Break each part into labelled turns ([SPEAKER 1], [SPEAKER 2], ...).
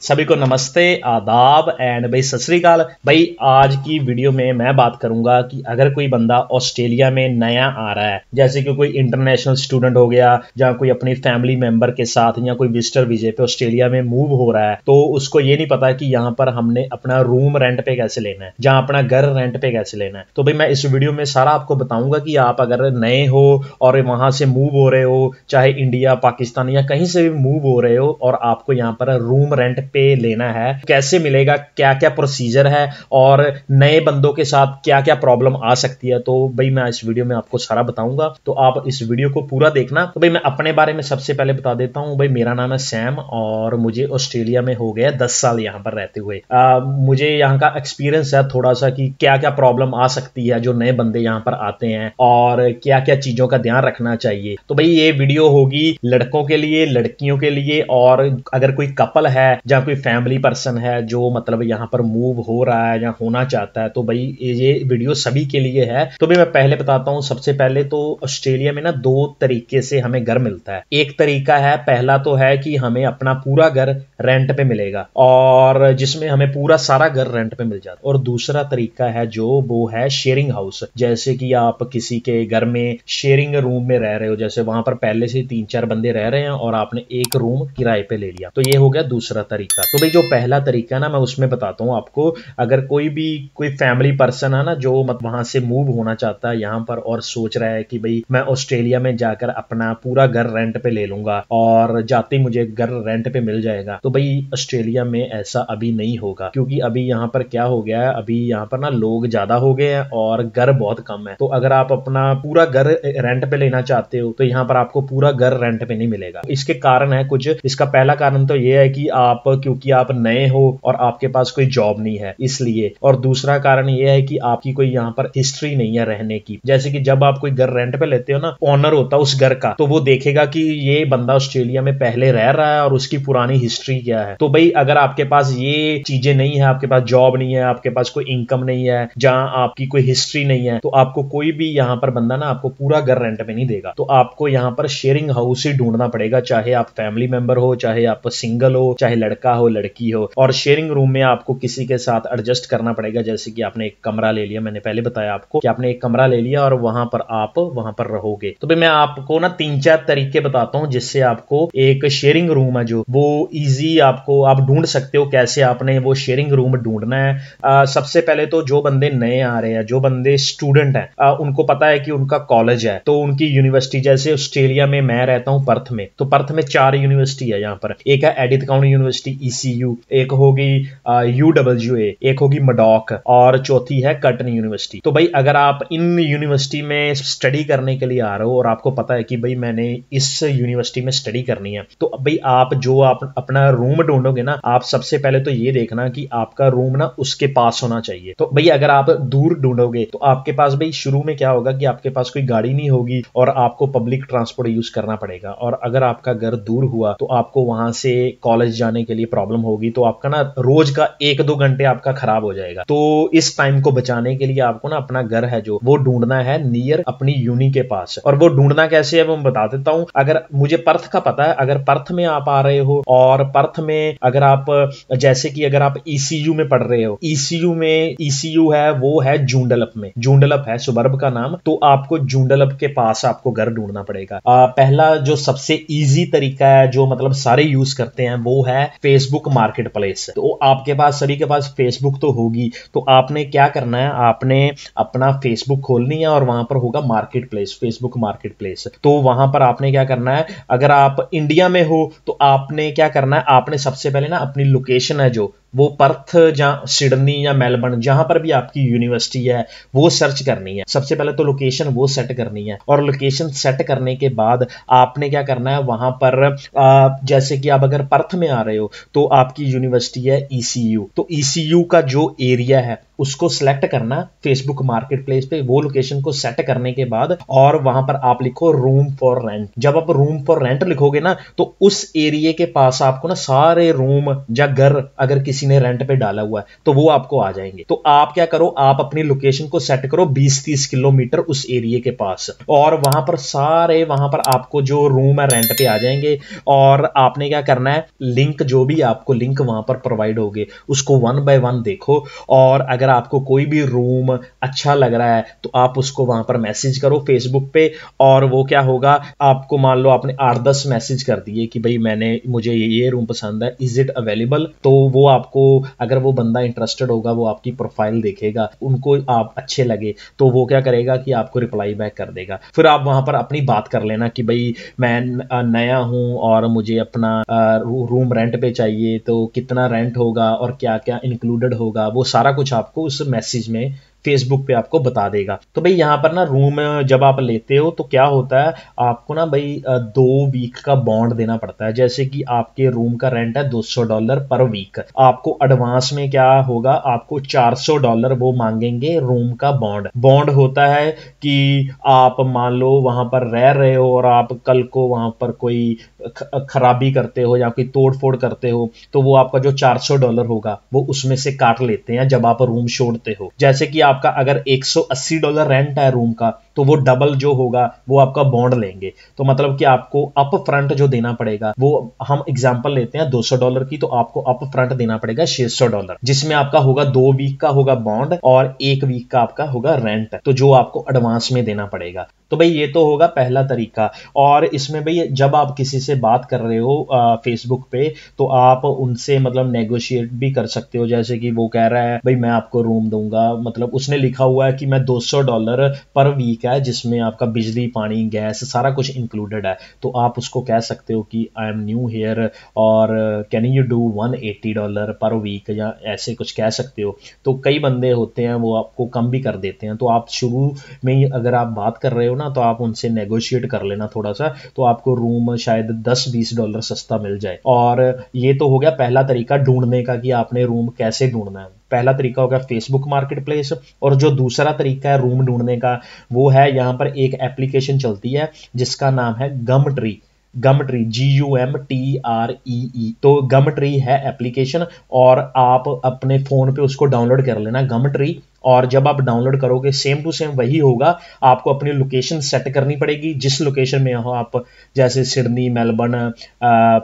[SPEAKER 1] सभी को नमस्ते, आदाब एंड भाई सत श्री अकाल। भाई आज की वीडियो में मैं बात करूंगा कि अगर कोई बंदा ऑस्ट्रेलिया में नया आ रहा है, जैसे कि कोई इंटरनेशनल स्टूडेंट हो गया या कोई अपनी फैमिली मेंबर के साथ या कोई विजिटर वीजे पे ऑस्ट्रेलिया में मूव हो रहा है, तो उसको ये नहीं पता कि यहाँ पर हमने अपना रूम रेंट पे कैसे लेना है, जहाँ अपना घर रेंट पे कैसे लेना है। तो भाई मैं इस वीडियो में सारा आपको बताऊंगा कि आप अगर नए हो और वहां से मूव हो रहे हो, चाहे इंडिया, पाकिस्तान या कहीं से भी मूव हो रहे हो और आपको यहाँ पर रूम रेंट पे लेना है, कैसे मिलेगा, क्या क्या प्रोसीजर है और नए बंदों के साथ क्या क्या प्रॉब्लम आ सकती है, तो भाई मैं इस वीडियो में आपको सारा बताऊंगा। तो आप इस वीडियो को पूरा देखना। तो भाई मैं अपने बारे में सबसे पहले बता देता हूं। भाई मेरा नाम है सैम और मुझे ऑस्ट्रेलिया में हो गया 10 साल यहाँ पर रहते हुए। मुझे यहाँ का एक्सपीरियंस है थोड़ा सा कि क्या क्या प्रॉब्लम आ सकती है जो नए बंदे यहाँ पर आते हैं और क्या क्या चीजों का ध्यान रखना चाहिए। तो भाई ये वीडियो होगी लड़कों के लिए, लड़कियों के लिए, और अगर कोई कपल है या कोई फैमिली पर्सन है जो मतलब यहाँ पर मूव हो रहा है या होना चाहता है, तो भाई ये वीडियो सभी के लिए है। तो भाई मैं पहले बताता हूँ। सबसे पहले तो ऑस्ट्रेलिया में ना दो तरीके से हमें घर मिलता है। एक तरीका है, पहला तो है कि हमें अपना पूरा घर रेंट पे मिलेगा और जिसमें हमें पूरा सारा घर रेंट पे मिल जाता है। और दूसरा तरीका है जो वो है शेयरिंग हाउस, जैसे कि आप किसी के घर में शेयरिंग रूम में रह रहे हो, जैसे वहां पर पहले से 3-4 बंदे रह रहे हैं और आपने एक रूम किराए पे ले लिया, तो ये हो गया दूसरा तरीका। तो भाई जो पहला तरीका है ना, मैं उसमें बताता हूँ आपको। अगर कोई फैमिली पर्सन है ना जो मत वहां से मूव होना चाहता है यहाँ पर और सोच रहा है कि भाई मैं ऑस्ट्रेलिया में जाकर अपना पूरा घर रेंट पे ले लूंगा और जाते ही मुझे घर रेंट पे मिल जाएगा, तो भाई ऑस्ट्रेलिया में ऐसा अभी नहीं होगा। क्योंकि अभी यहाँ पर क्या हो गया है, अभी यहाँ पर ना लोग ज्यादा हो गए हैं और घर बहुत कम है। तो अगर आप अपना पूरा घर रेंट पे लेना चाहते हो तो यहाँ पर आपको पूरा घर रेंट पे नहीं मिलेगा। इसके कारण है कुछ। इसका पहला कारण तो ये है कि क्योंकि आप नए हो और आपके पास कोई जॉब नहीं है इसलिए। और दूसरा कारण ये है कि आपकी कोई यहाँ पर हिस्ट्री नहीं है रहने की। जैसे कि जब आप कोई घर रेंट पे लेते हो ना, ओनर होता है उस घर का, तो वो देखेगा कि ये बंदा ऑस्ट्रेलिया में पहले रह रहा है और उसकी पुरानी हिस्ट्री क्या है। तो भाई अगर आपके पास ये चीजें नहीं है, आपके पास जॉब नहीं है, आपके पास कोई इनकम नहीं है, जहां आपकी कोई हिस्ट्री नहीं है, तो आपको कोई भी यहाँ पर बंदा ना आपको पूरा घर रेंट पे नहीं देगा। तो आपको यहाँ पर शेयरिंग हाउस ही ढूंढना पड़ेगा, चाहे आप फैमिली मेंबर हो, चाहे आप सिंगल हो, चाहे लड़का हो लड़की हो। और शेयरिंग रूम में आपको किसी के साथ एडजस्ट करना पड़ेगा। जैसे कि आपने एक कमरा ले लिया, मैंने पहले बताया आपको कि आपने एक कमरा ले लिया और वहां पर आप वहां पर रहोगे। तो भाई मैं आपको ना 3-4 तरीके बताता हूं जिससे आपको एक शेयरिंग रूम है जो वो इजी आपको आप ढूंढ सकते हो। कैसे आपने वो शेयरिंग रूम ढूंढना है। सबसे पहले तो जो बंदे नए आ रहे हैं, जो बंदे स्टूडेंट हैं, उनको पता है कि उनका कॉलेज है, तो उनकी यूनिवर्सिटी, जैसे ऑस्ट्रेलिया में मैं रहता हूं पर्थ में, तो पर्थ में 4 यूनिवर्सिटी है यहाँ पर। एक है एडिथ काउंटी यूनिवर्सिटी ECU, एक होगी UWA, एक होगी मडॉक और चौथी है कर्टन यूनिवर्सिटी। तो भाई अगर आप इन यूनिवर्सिटी में स्टडी करने के लिए आ रहे हो और आपको पता है कि भाई मैंने इस यूनिवर्सिटी में स्टडी करनी है, तो भाई आप अपना रूम ढूंढोगे ना, आप सबसे पहले तो ये देखना कि आपका रूम ना उसके पास होना चाहिए। तो भाई अगर आप दूर ढूंढोगे तो आपके पास भाई शुरू में क्या होगा कि आपके पास कोई गाड़ी नहीं होगी और आपको पब्लिक ट्रांसपोर्ट यूज करना पड़ेगा। और अगर आपका घर दूर हुआ तो आपको वहां से कॉलेज जाने के लिए प्रॉब्लम होगी, तो आपका ना रोज का 1-2 घंटे आपका खराब हो जाएगा। तो इस टाइम को बचाने के लिए आपको ना अपना घर है जो वो ढूंढना है नियर अपनी यूनी के पास। और वो ढूंढना कैसे है वो मैं बता देता हूं। अगर मुझे पर्थ का पता है, अगर पर्थ में आप आ रहे हो और पर्थ में अगर आप जैसे कि अगर आप ECU में पढ़ रहे हो, ECU है वो है जूंडलप में, जूंडलप है सुबर्ब का नाम, तो आपको जूंडलप के पास आपको घर ढूंढना पड़ेगा। पहला जो सबसे इजी तरीका है जो मतलब सारे यूज करते हैं वो है फेसबुक मार्केट प्लेस। तो आपके पास सभी के पास फेसबुक तो होगी, तो आपने क्या करना है, आपने अपना फेसबुक खोलनी है और वहां पर होगा market place, Facebook market place. तो वहां पर आपने क्या करना है, अगर आप इंडिया में हो तो आपने क्या करना है, आपने सबसे पहले ना अपनी लोकेशन है जो वो पर्थ या सिडनी या मेलबर्न, जहां पर भी आपकी यूनिवर्सिटी है, वो सर्च करनी है। सबसे पहले तो लोकेशन वो सेट करनी है और लोकेशन सेट करने के बाद आपने क्या करना है, वहां पर जैसे कि आप अगर पर्थ में आ रहे हो तो आपकी यूनिवर्सिटी है ECU, तो ECU का जो एरिया है उसको सिलेक्ट करना फेसबुक मार्केट प्लेस पे, वो लोकेशन को सेट करने के बाद और वहां पर आप लिखो रूम फॉर रेंट। जब आप रूम फॉर रेंट लिखोगे ना तो उस एरिया के पास आपको ना सारे रूम या घर अगर किसी ने रेंट पे डाला हुआ है तो वो आपको आ जाएंगे। तो आप क्या करो, आप अपनी लोकेशन को सेट करो 20-30 किलोमीटर उस एरिया के पास, और वहां पर सारे वहां पर आपको जो रूम है रेंट पे आ जाएंगे। और आपने क्या करना है, लिंक जो भी आपको लिंक वहां पर प्रोवाइड होगे उसको 1 बाय 1 देखो, और अगर आपको कोई भी रूम अच्छा लग रहा है तो आप उसको वहां पर मैसेज करो फेसबुक पे। और वो क्या होगा, आपको मान लो आपने 8-10 मैसेज कर दिए कि भाई मुझे ये रूम पसंद है, इज इट अवेलेबल, तो वो आपको, अगर वो बंदा इंटरेस्टेड होगा वो आपकी प्रोफाइल देखेगा, उनको आप अच्छे लगे तो वो क्या करेगा कि आपको रिप्लाई बैक कर देगा। फिर आप वहां पर अपनी बात कर लेना कि भाई मैं नया हूं और मुझे अपना रूम रेंट पे चाहिए, तो कितना रेंट होगा और क्या क्या इंक्लूडेड होगा, वो सारा कुछ आपको उस मैसेज में फेसबुक पे आपको बता देगा। तो भाई यहाँ पर ना रूम जब आप लेते हो तो क्या होता है, आपको ना भाई 2 वीक का बॉन्ड देना पड़ता है। जैसे कि आपके रूम का रेंट है $200 पर वीक, आपको एडवांस में क्या होगा, आपको $400 वो मांगेंगे रूम का बॉन्ड। बॉन्ड होता है कि आप मान लो वहां पर रह रहे हो और आप कल को वहां पर कोई खराबी करते हो या कोई तोड़ फोड़ करते हो तो वो आपका जो $400 होगा वो उसमें से काट लेते हैं जब आप रूम छोड़ते हो। जैसे कि आपका अगर $180 रेंट है रूम का तो वो डबल जो होगा वो आपका बॉन्ड लेंगे। तो मतलब कि आपको अप फ्रंट जो देना पड़ेगा, वो हम एग्जांपल लेते हैं $200 की, तो आपको अप फ्रंट देना पड़ेगा $600, जिसमें आपका होगा 2 वीक का होगा बॉन्ड और 1 वीक का आपका होगा रेंट, तो जो आपको एडवांस में देना पड़ेगा। तो भाई ये तो होगा पहला तरीका। और इसमें भाई जब आप किसी से बात कर रहे हो फेसबुक पे तो आप उनसे मतलब नेगोशिएट भी कर सकते हो। जैसे कि वो कह रहा है भाई मैं आपको रूम दूंगा, मतलब उसने लिखा हुआ है कि मैं $200 पर वीक है जिसमें आपका बिजली पानी गैस सारा कुछ इंक्लूडेड है, तो आप उसको कह सकते हो कि आई एम न्यू हेयर और can you do $180 per week, या ऐसे कुछ कह सकते हो। तो कई बंदे होते हैं वो आपको कम भी कर देते हैं, तो आप शुरू में ही अगर आप बात कर रहे हो ना तो आप उनसे नेगोशिएट कर लेना थोड़ा सा, तो आपको रूम शायद $10-20 सस्ता मिल जाए। और ये तो हो गया पहला तरीका ढूंढने का कि आपने रूम कैसे ढूंढना है। पहला तरीका होगा फेसबुक मार्केट प्लेस। और जो दूसरा तरीका है रूम ढूंढने का वो है, यहाँ पर एक एप्लीकेशन चलती है जिसका नाम है गमट्री। गमट्री GUMTREE, तो गमट्री है एप्लीकेशन और आप अपने फोन पे उसको डाउनलोड कर लेना गमट्री। और जब आप डाउनलोड करोगे सेम टू सेम वही होगा, आपको अपनी लोकेशन सेट करनी पड़ेगी जिस लोकेशन में हो आप, जैसे सिडनी, मेलबर्न,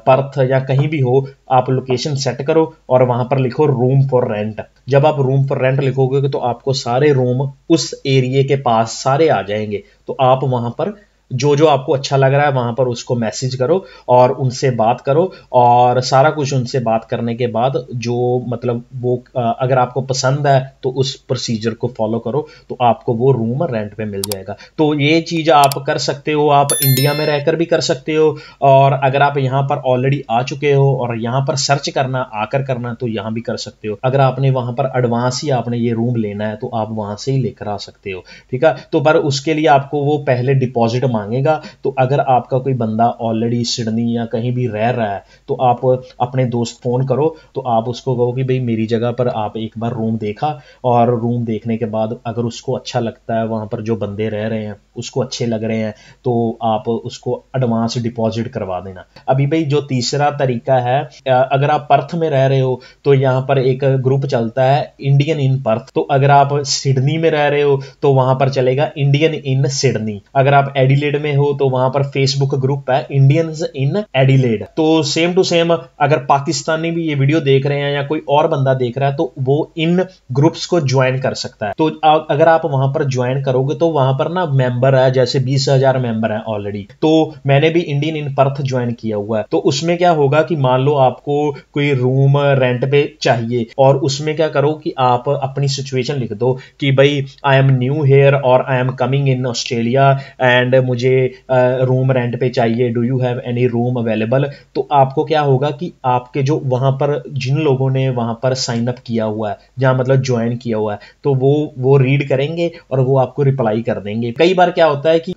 [SPEAKER 1] पर्थ या कहीं भी हो, आप लोकेशन सेट करो और वहां पर लिखो रूम फॉर रेंट। जब आप रूम फॉर रेंट लिखोगे तो आपको सारे रूम उस एरिया के पास सारे आ जाएंगे। तो आप वहां पर जो जो आपको अच्छा लग रहा है वहां पर उसको मैसेज करो और उनसे बात करो, और सारा कुछ उनसे बात करने के बाद जो मतलब वो अगर आपको पसंद है तो उस प्रोसीजर को फॉलो करो तो आपको वो रूम रेंट पे मिल जाएगा। तो ये चीज आप कर सकते हो, आप इंडिया में रहकर भी कर सकते हो, और अगर आप यहाँ पर ऑलरेडी आ चुके हो और यहाँ पर सर्च करना आकर करना तो यहाँ भी कर सकते हो। अगर आपने वहां पर एडवांस ही आपने ये रूम लेना है तो आप वहां से ही लेकर आ सकते हो, ठीक है। तो पर उसके लिए आपको वो पहले डिपॉजिट मांगेगा। तो अगर आपका कोई बंदा ऑलरेडी सिडनी या कहीं भी रह रहा है तो आप अपने दोस्त फोन करो, तो आप उसको कहो कि भाई मेरी जगह पर आप एक बार रूम देखा, और रूम देखने के बाद अगर उसको अच्छा लगता है, वहां पर जो बंदे रह रहे हैं उसको अच्छे लग रहे हैं, तो आप उसको एडवांस डिपॉजिट करवा देना। अभी भाई जो तीसरा तरीका है, अगर आप पर्थ में रह रहे हो तो यहाँ पर एक ग्रुप चलता है इंडियन इन पर्थ। तो अगर आप सिडनी में रह रहे हो तो वहां पर चलेगा इंडियन इन सिडनी। अगर आप एडिलेड में हो तो वहां पर फेसबुक ग्रुप है इंडियंस इन एडिलेड। तो सेम टू सेम अगर पाकिस्तानी भी ये वीडियो देख रहे हैं या कोई और बंदा देख रहा है तो वो इन ग्रुप्स को ज्वाइन कर सकता है। तो अगर आप वहां पर ज्वाइन करोगे तो वहां पर ना मेंबर है, जैसे 20,000 मेंबर है ऑलरेडी। तो मैंने भी इंडियन इन पर्थ ज्वाइन किया हुआ है। तो उसमें क्या होगा कि मान लो आपको कोई रूम रेंट पे चाहिए, और उसमें क्या करो कि आप अपनी सिचुएशन लिख दो कि भाई आई एम न्यू हेयर और I am coming in Australia and मुझे रूम रेंट पे चाहिए, do you have any room available. तो आपको क्या होगा कि आपके जो वहाँ पर जिन लोगों ने वहाँ पर साइन अप किया हुआ है, जहाँ मतलब ज्वाइन किया हुआ है, तो वो रीड करेंगे और वो आपको रिप्लाई कर देंगे। कई बार क्या होता है कि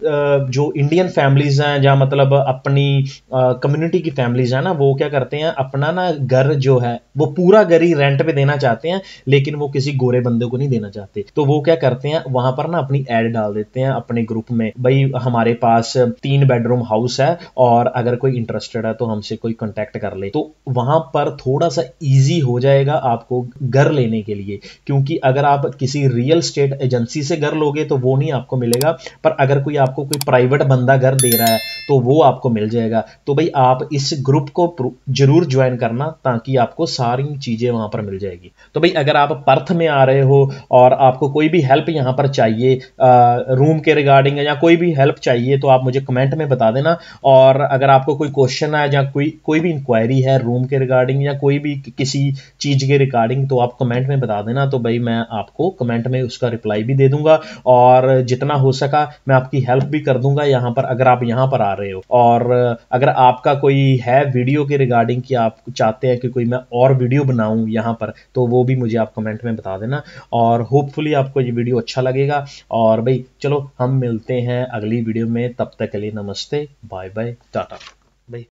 [SPEAKER 1] जो इंडियन फैमिलीज हैं, जहाँ मतलब अपनी कम्युनिटी की फैमिलीज हैं ना, वो क्या करते हैं, अपना ना घर जो है वो पूरा घर ही रेंट पे देना चाहते हैं, लेकिन वो किसी गोरे बंदे को नहीं देना चाहते। तो वो क्या करते हैं, वहां पर ना अपनी एड डाल देते हैं अपने ग्रुप में, भाई हमारे पास 3 बेडरूम हाउस है और अगर कोई इंटरेस्टेड है तो हमसे कोई कांटेक्ट कर ले। तो वहां पर थोड़ा सा इजी हो जाएगा आपको घर लेने के लिए, क्योंकि अगर आप किसी रियल स्टेट एजेंसी से घर लोगे तो वो नहीं आपको मिलेगा, पर अगर कोई आपको कोई प्राइवेट बंदा घर दे रहा है तो वो आपको मिल जाएगा। तो भाई आप इस ग्रुप को जरूर ज्वाइन करना, ताकि आपको सारी चीजें वहां पर मिल जाएगी। तो भाई अगर आप पर्थ में आ रहे हो और आपको कोई भी हेल्प यहाँ पर चाहिए रूम के रिगार्डिंग या कोई भी हेल्प चाहिए, तो आप मुझे कमेंट में बता देना। और अगर आपको कोई क्वेश्चन है या कोई भी इंक्वायरी है रूम के रिगार्डिंग या कोई भी किसी चीज के रिगार्डिंग, तो आप कमेंट में बता देना। तो भाई मैं आपको कमेंट में उसका रिप्लाई भी दे दूंगा और जितना हो सका मैं आपकी हेल्प भी कर दूंगा यहाँ पर, अगर आप यहाँ पर आ रहे हो। और अगर आपका कोई है वीडियो के रिगार्डिंग कि आप चाहते हैं कि कोई मैं और वीडियो बनाऊं यहाँ पर, तो वो भी मुझे आप कमेंट में बता देना। और होपफुली आपको ये वीडियो अच्छा लगेगा। और भाई चलो हम मिलते हैं अगली वीडियो में, तब तक के लिए नमस्ते, बाय बाय, टाटा भाई।